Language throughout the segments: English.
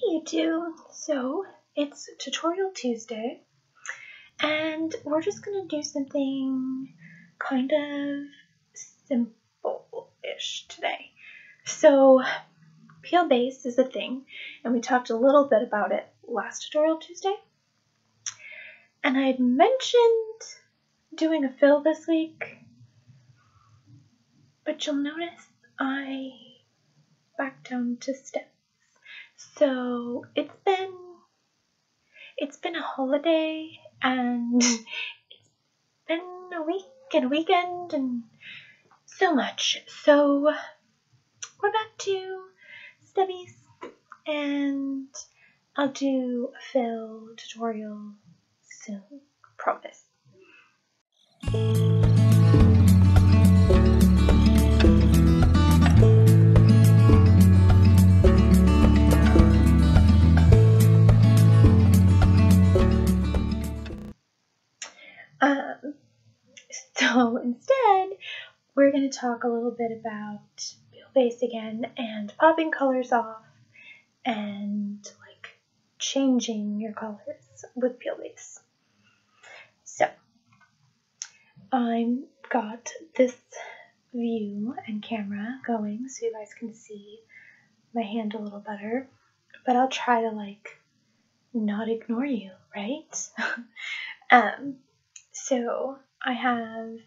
YouTube. So it's Tutorial Tuesday, and we're just gonna do something kind of simple-ish today. So peel base is a thing, and we talked a little bit about it last Tutorial Tuesday. And I had mentioned doing a fill this week, but you'll notice I backed down to steps. So it's been a holiday, and it's been a week and a weekend and so much. So we're back to Stubbies, and I'll do a fill tutorial soon, promise. So instead, we're going to talk a little bit about peel base again and popping colors off and like changing your colors with peel base. So I've got this view and camera going so you guys can see my hand a little better, but I'll try to like not ignore you, right? So I have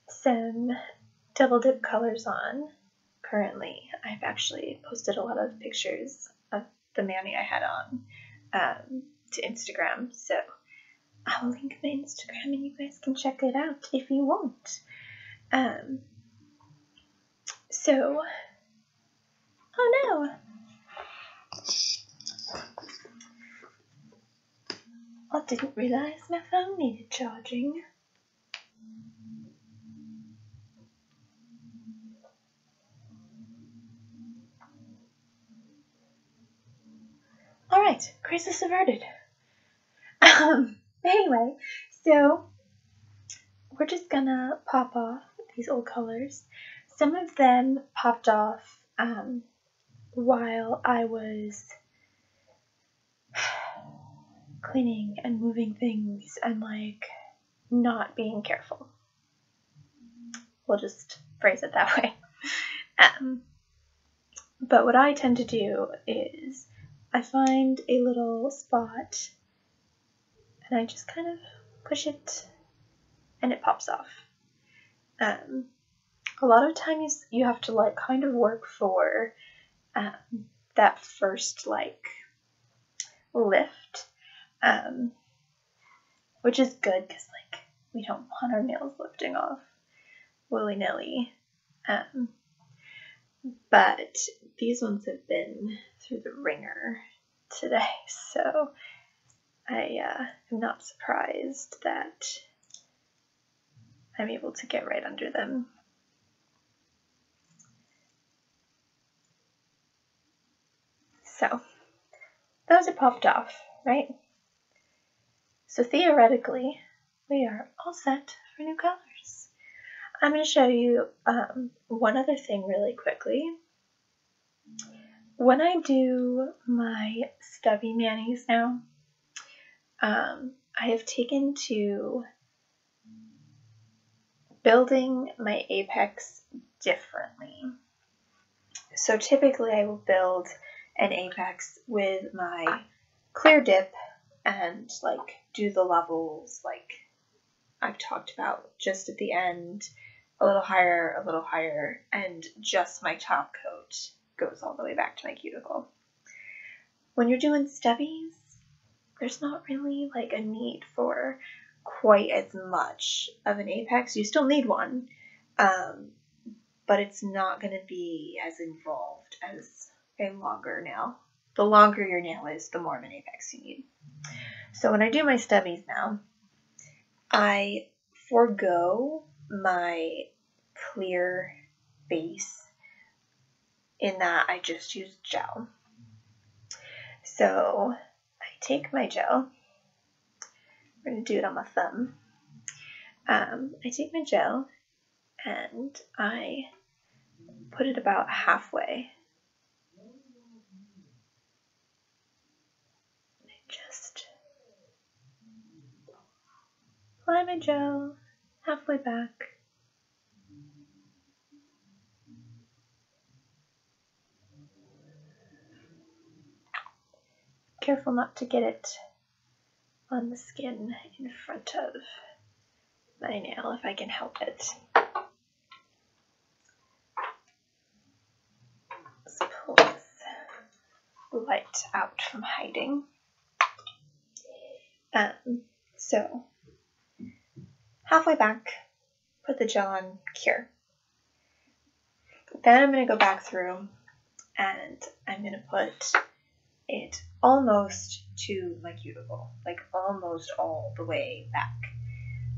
some double dip colors on currently. I've actually posted a lot of pictures of the mani I had on to Instagram, so I will link my Instagram and you guys can check it out if you want. So, oh no! I didn't realize my phone needed charging. Alright, crisis averted. Anyway, so we're just gonna pop off these old colors. Some of them popped off while I was cleaning and moving things and like not being careful. We'll just phrase it that way. But what I tend to do is I find a little spot and I just kind of push it and it pops off. A lot of times you have to like kind of work for that first like lift, which is good because like we don't want our nails lifting off willy-nilly. But these ones have been through the ringer today, so I am not surprised that I'm able to get right under them. So those are popped off, right? So theoretically, we are all set for new colors. I'm going to show you one other thing really quickly. When I do my stubby manis now, I have taken to building my apex differently. So typically I will build an apex with my clear dip and like do the levels like I've talked about just at the end, a little higher, and just my top coat goes all the way back to my cuticle. When you're doing stubbies, there's not really like a need for quite as much of an apex. You still need one, but it's not going to be as involved as a longer nail. The longer your nail is, the more of an apex you need. So when I do my stubbies now, I forego my clear base in that I just use gel. So I take my gel. We're going to do it on my thumb. I take my gel and I put it about halfway apply my gel halfway back. Careful not to get it on the skin in front of my nail if I can help it. Let's pull this light out from hiding. So halfway back, put the gel on cure. Then I'm going to go back through and I'm going to put it almost to my cuticle, like almost all the way back.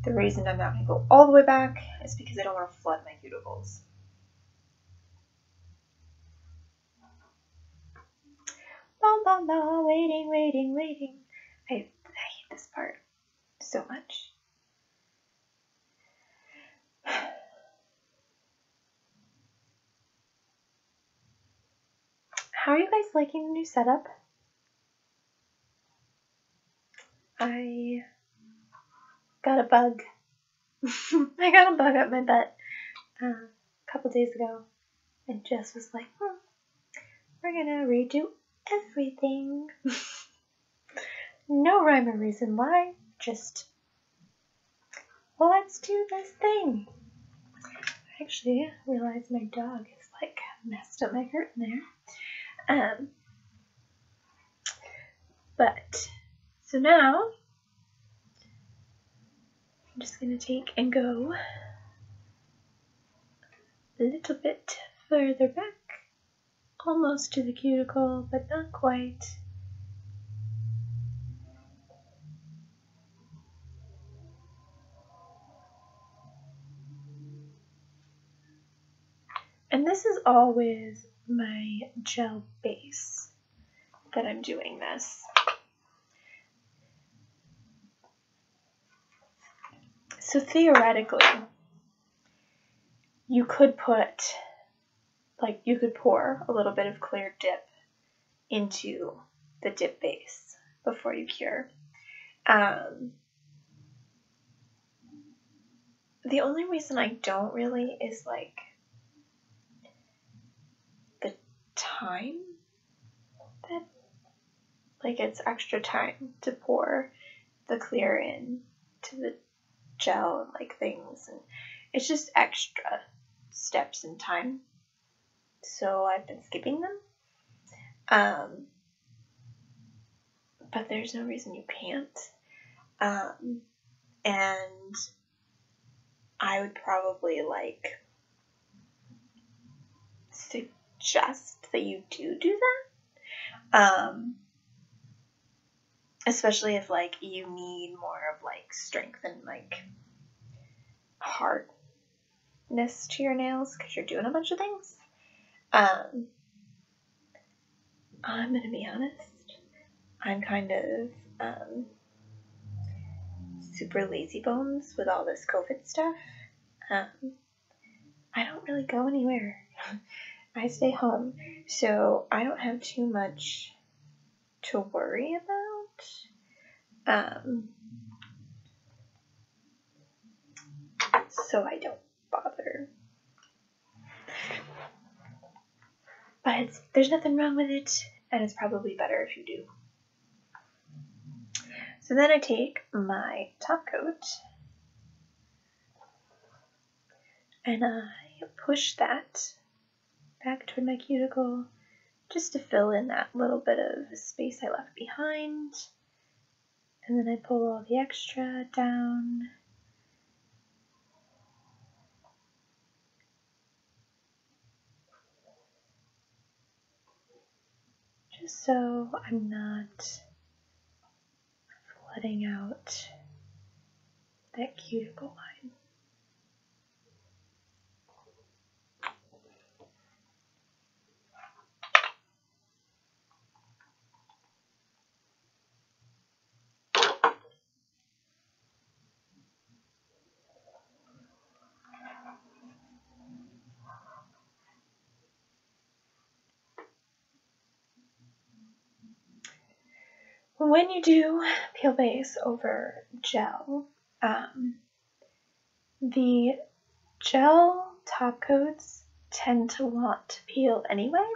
The reason I'm not going to go all the way back is because I don't want to flood my cuticles. La la la, waiting, waiting, waiting. I hate this part so much. How are you guys liking the new setup? I got a bug. I got a bug up my butt a couple days ago and Jess was like, we're gonna redo everything. No rhyme or reason why, just let's do this thing. I actually realized my dog is like messed up my curtain there. But so now I'm just gonna take and go a little bit further back, almost to the cuticle, but not quite. And this is all with my gel base that I'm doing this. So theoretically, you could put, like, you could pour a little bit of clear dip into the dip base before you cure. The only reason I don't really is like the time that, like, it's extra time to pour the clear in to the gel and like things, and it's just extra steps in time, so I've been skipping them. But there's no reason you can't. And I would probably like suggest that you do that. Especially if like you need more of like strength and like hardness to your nails because you're doing a bunch of things. I'm gonna be honest, I'm kind of super lazy bones with all this COVID stuff. I don't really go anywhere. I stay home, so I don't have too much to worry about. So I don't bother. But there's nothing wrong with it, and it's probably better if you do. So then I take my top coat and I push that back toward my cuticle just to fill in that little bit of space I left behind. And then I pull all the extra down. Just so I'm not flooding out that cuticle line. When you do peel base over gel, The gel top coats tend to want to peel anyway,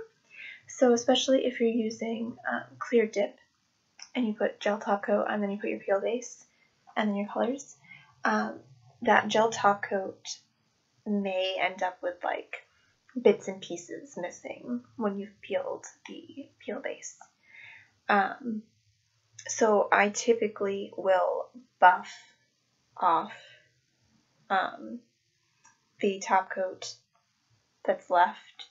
so especially if you're using clear dip and you put gel top coat and then you put your peel base and then your colors, that gel top coat may end up with like bits and pieces missing when you've peeled the peel base. So I typically will buff off the top coat that's left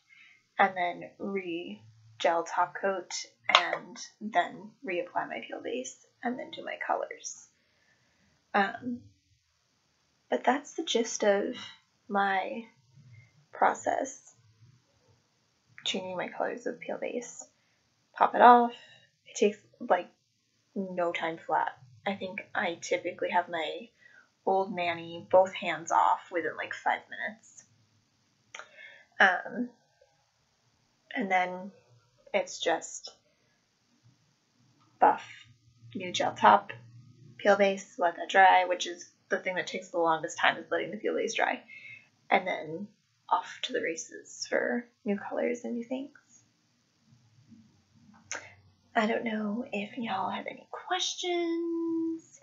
and then re-gel top coat and then reapply my peel base and then do my colors. But that's the gist of my process. Changing my colors with peel base. Pop it off. It takes like no time flat. I think I typically have my Old Manny both hands off within like 5 minutes. And then it's just buff, new gel top, peel base, let that dry, which is the thing that takes the longest time, is letting the peel base dry. And then off to the races for new colors and new things. I don't know if y'all have any questions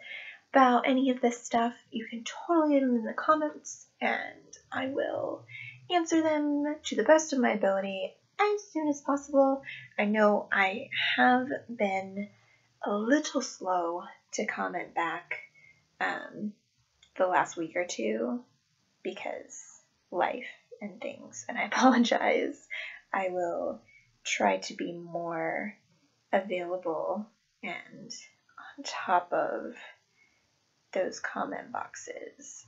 about any of this stuff. You can totally leave them in the comments and I will answer them to the best of my ability as soon as possible. I know I have been a little slow to comment back the last week or two because life and things, and I apologize. I will try to be more available and on top of those comment boxes.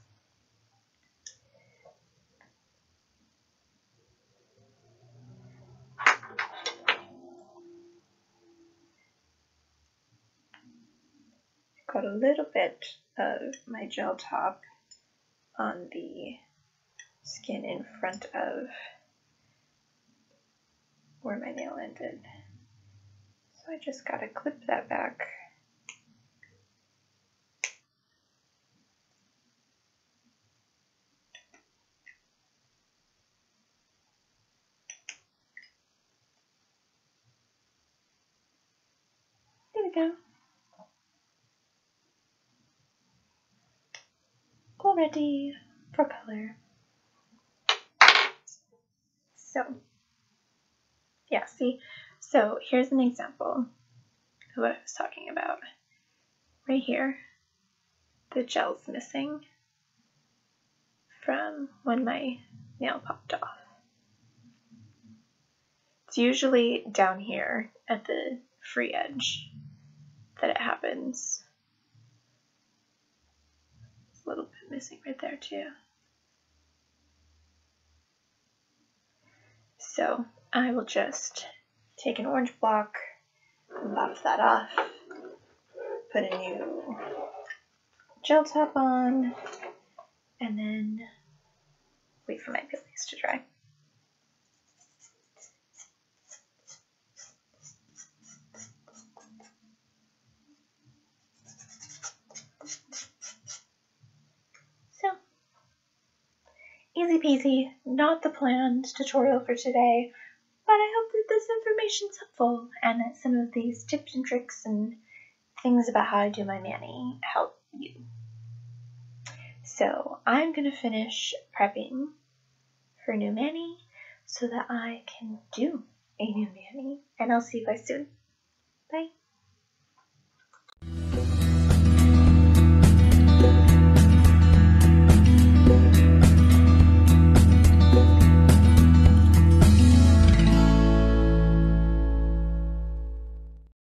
Got a little bit of my gel top on the skin in front of where my nail ended. So I just gotta clip that back. There we go. All ready for color. So, yeah, see? So here's an example of what I was talking about. Right here, the gel's missing from when my nail popped off. It's usually down here at the free edge that it happens. It's a little bit missing right there too. So I will just take an orange block, buff that off, put a new gel top on, and then wait for my peel base to dry. So, easy peasy, not the planned tutorial for today, but I hope that this information is helpful and that some of these tips and tricks and things about how to do my mani help you. So I'm going to finish prepping for new mani so that I can do a new mani, and I'll see you guys soon. Bye.